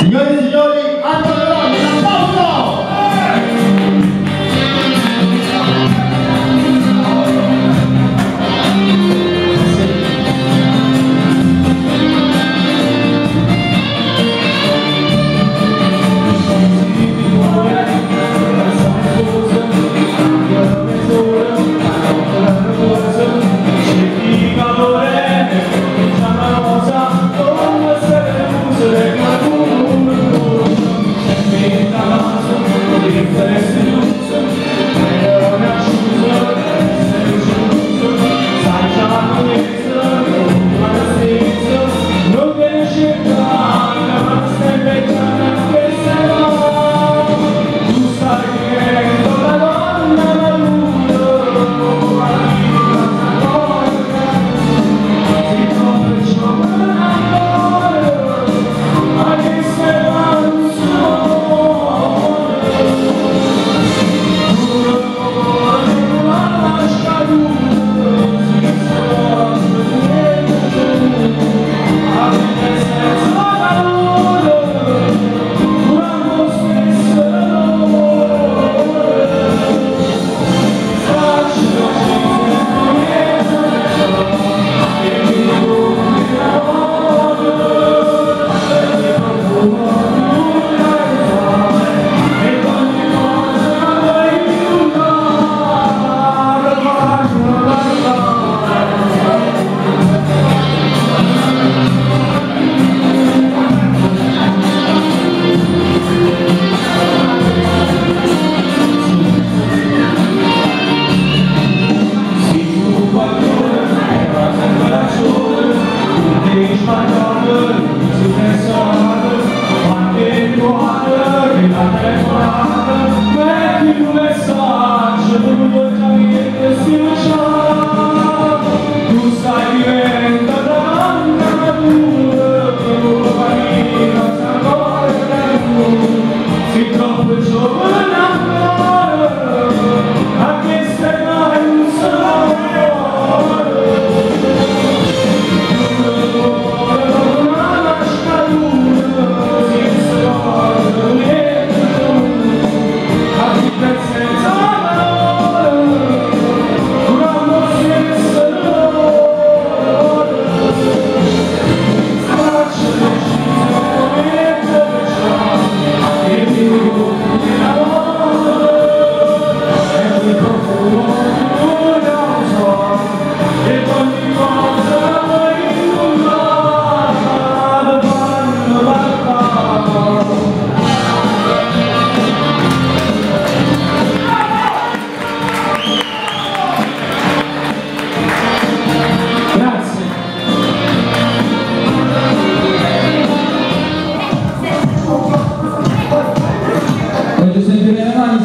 Signore e signori, Antonio Rossi, un applauso!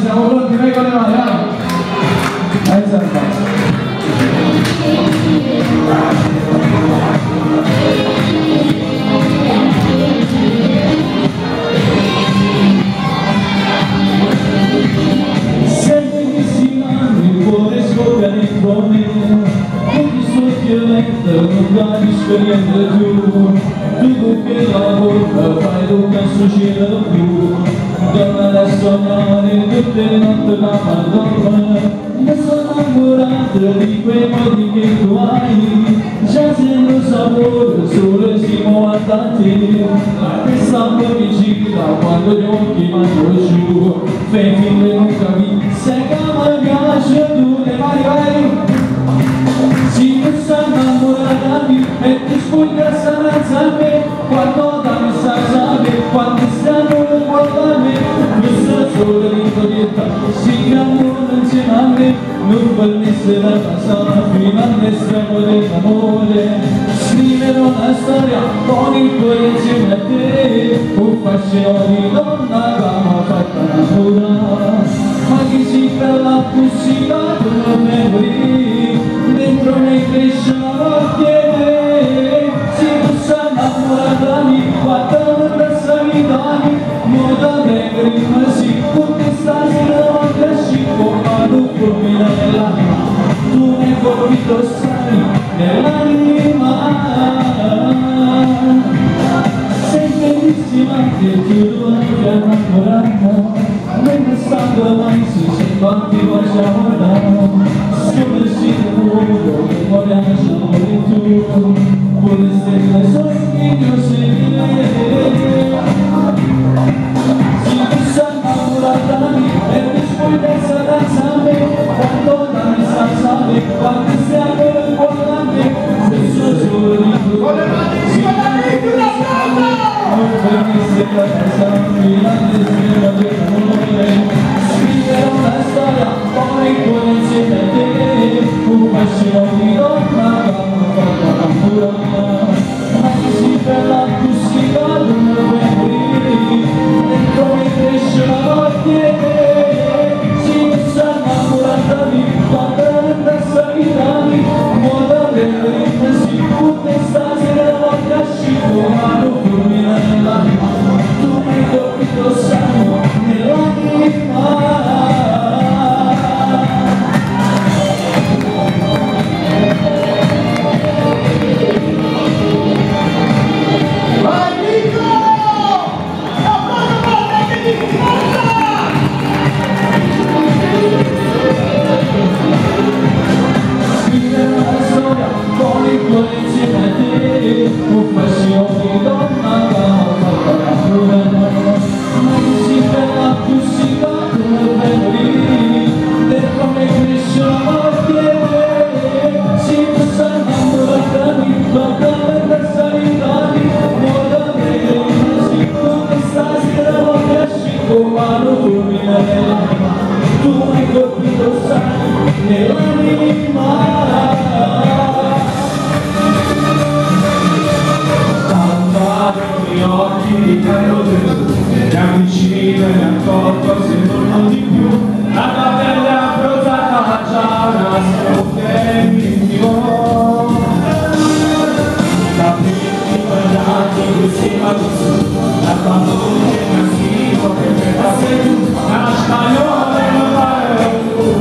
Siamo pronti, noi con le mani, vai! Senti che si manda, il cuore scoppia dentro me, con il suo violento non capisco niente più, tu che la bocca fai tu che succede più. Torna a sognare tutte le notti la Madonna, mi sono innamorato di quei modi che tu hai, già sento sapore solo siamo a te, che stanno vicino quando gli occhi vanno giù, fai finta non capi, se che mi piace tu le mani vai, si mi sono innamorata di me e ti sfugga senza a me, quando da mi sa sapere, quando stanno le guarda a me, solo l'incognita si innamora insieme a me, non permesse la casa fino all'estremo dell'amore. Scriverò una storia con il cuore insieme a te, un fascino di donna che mi ha fatto innamorare, ma chi si bella così da tu me morì, dentro me cresce una mortiere, si possa innamorare di me, quando mi pensa vita mia, moda prima si tutti stasera non cresci come tu fulmina nell'anima, tu mi hai colpito sai nell'anima, sei bellissima che tu infatti facciamo sconosciuto il mondo, memoria lasciamo tu, con le stelle sogni io si chissà innamorati e mi spogliessa danzare, quando danni salsare, quando stiamo in guardare, stesso solo di tu, Con le mani più da stampa! non venisse da casa, mi la destra del cuore. Scriverò una storia, poi con insieme a te, un fascino di donna, fatta natura, ma si per la cucina non lo vedi, dentro mi cresce la notte, si sa innamorati, quando renda sanitari, muoda per le si tutte stasera voglio ascito, ma non fulmina nell'anima, tu mi colpito sangue nell'anima. Tu hai colpito sangue nell'anima. Tampano i miei occhi di calore, mi avvicino e mi accorgo se non di più, la tua pelle abbronzata già nasconde l'intimo. Da primi guardati così ma così, la tua voce mi ha scritto che per te sei tu, la spagnola non pare un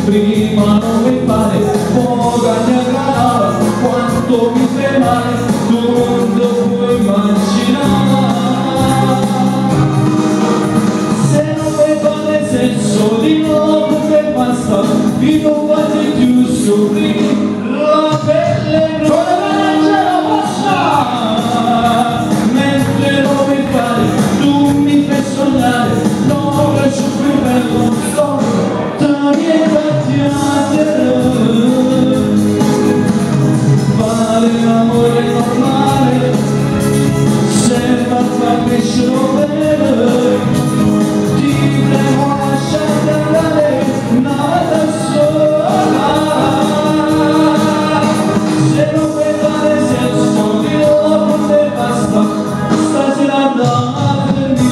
Prima non mi pare, poca ti aggrada, quanto mi fai male, tu non lo puoi immaginare. Se non mi fate senso di nuovo che basta, di non fate più soffrire, la pelle non la possa. Mentre non mi pare, tu mi fai sognare, non lascio più per lo storia. Fare l'amore normale sembra far crescere bene, ti prego lasciate andare nada sola. Se non vuoi fare senso di nuovo te basta, stasera andatemi.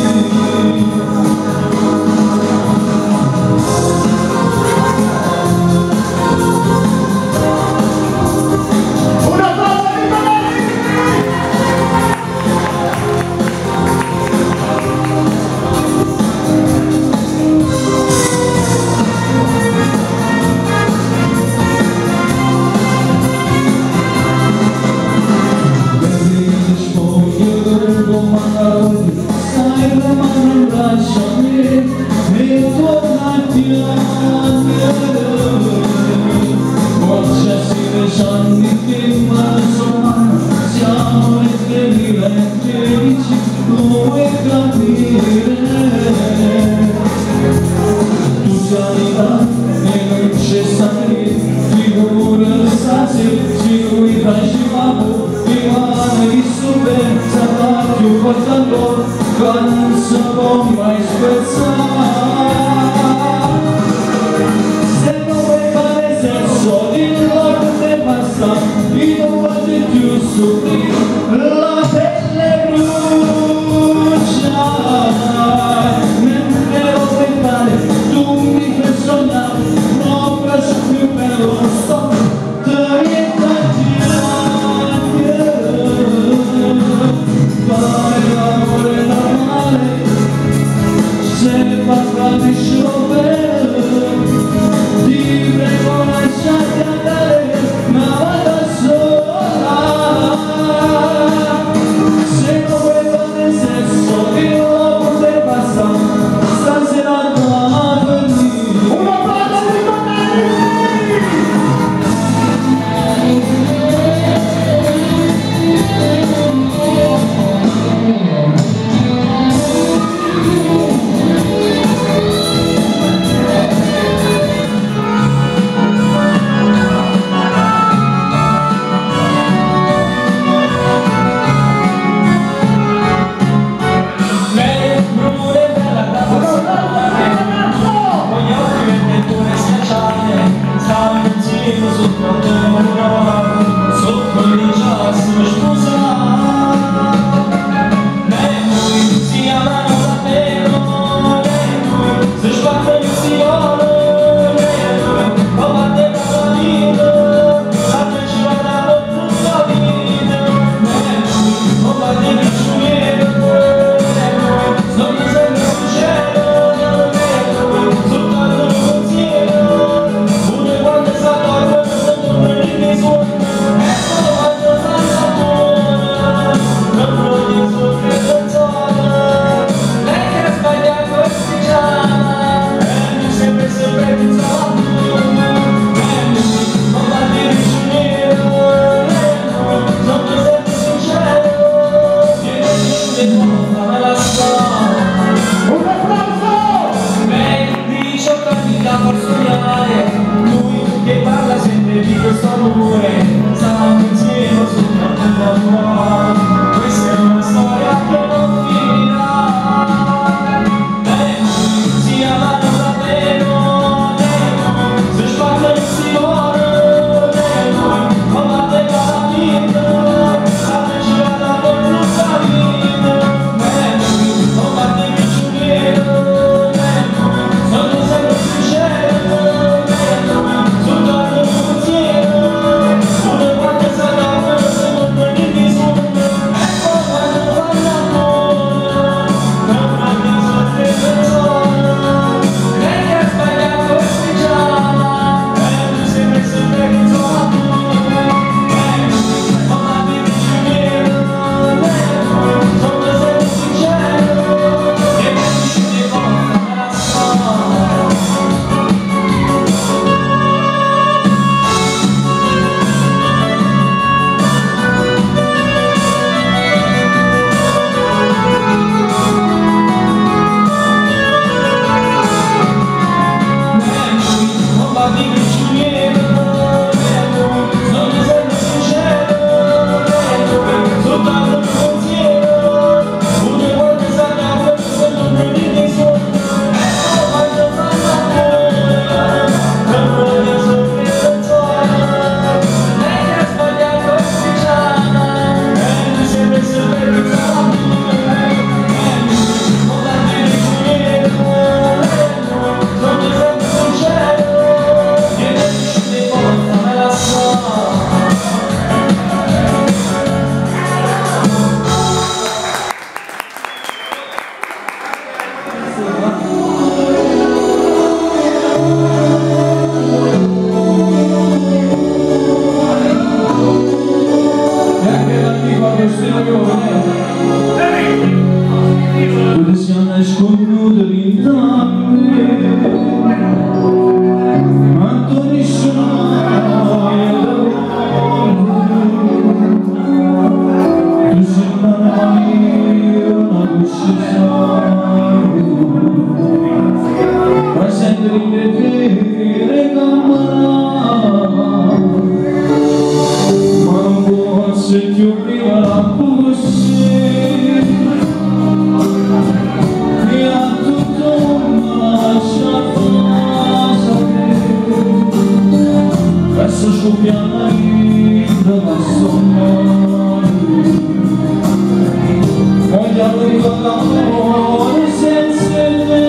l'amore senza me.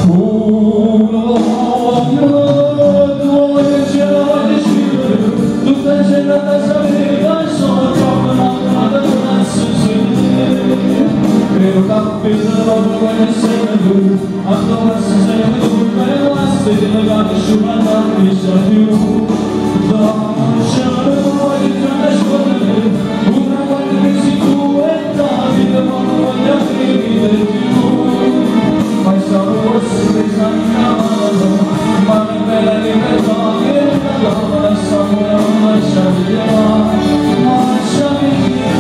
Uno voglio, due cielo decidere, tutta giornata sapeva sono troppo innamorata di una sostegno. Credo che appena l'uomo vuole essere tu, quando passa sempre tu, per la stella che asciuga non mi sa più. Lasciare fuori tra le scuole, una volta che sei tu e la vita non voglio vivere più. Ma il sapore si pesa in mano, ma è bella libertà che non la lasciamo e non lasciami via, lasciami via.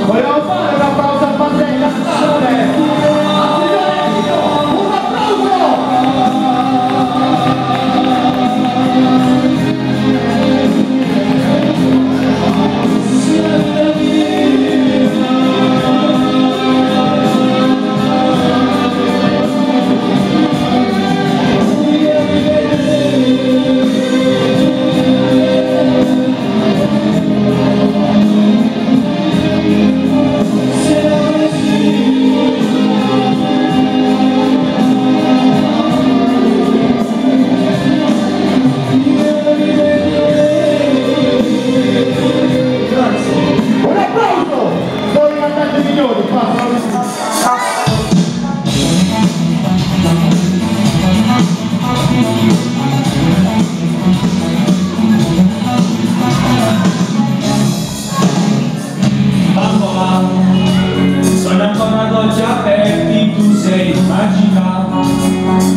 Vogliamo fare una pausa pandemica?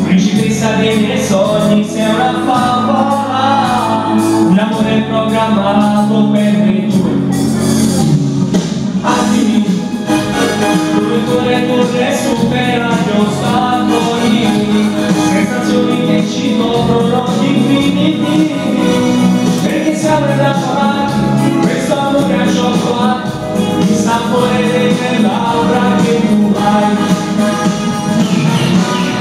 Principessa dei miei sogni, sei una favola, un amore programmato per noi due. Attimi, corre, supera gli ostacoli, sensazioni che ci coprono infiniti, perché siamo innamorati, questo amore a cioccolato, il sapore delle labbra che tu hai.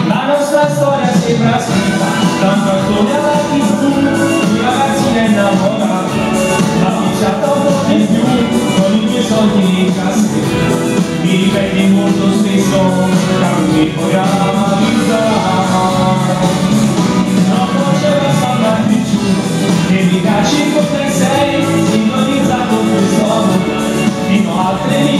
La nostra storia sembra scritta da un cartone alla TV, due ragazzine innamorate, la picciata un po' di più, con i miei soldi in cassetto, mi ripeti molto spesso, da cui puoi analizzare. Troppo c'è la stampa di giù, e mi cacci con te sei, sintonizzato questo amore, fino a 3000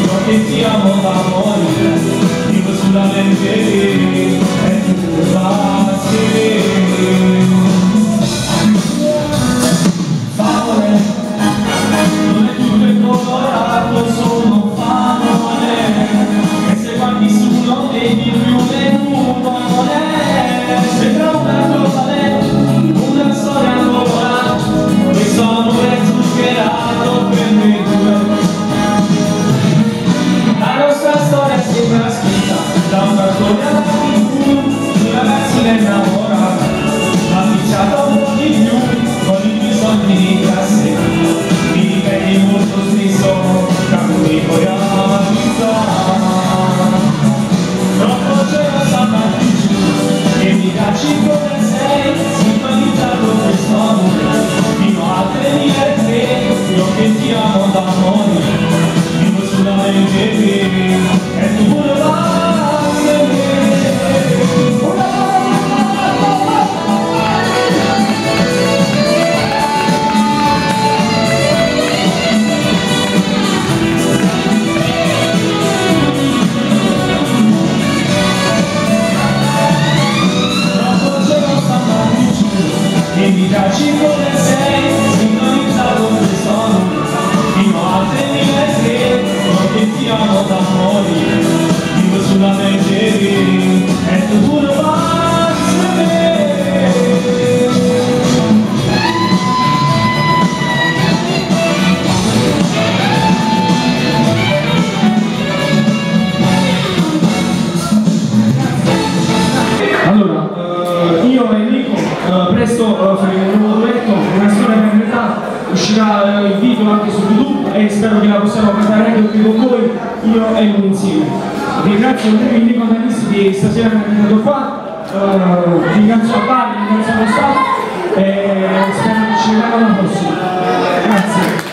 io che ti amo da morire. Sulla mente e tu basti. Favole, non è tutto il colorato, sono favole, e se guardi su non vedi più le nuvole, sembra una cosa una storia colorata, questo amore zuccherato per noi due. La nostra storia sembra scritta da un cartone alla TV, due ragazzine innamorate, ma picciata un po' di più, con i miei soldi di cassetto, mi ripeti molto spesso, da cui puoi analizzare. Troppo c'è la stampa di giù, e mi cacci come sei, sintonizzato questo amore, fino a 3003, io che anche su YouTube e spero che la possiamo cantare anche qui con voi, io e lui insieme. Ringrazio i condannisti di stasera che hanno venuto qua, ringrazio a Bari, ringrazio lo staff e spero che ci vediamo alla prossima. Grazie.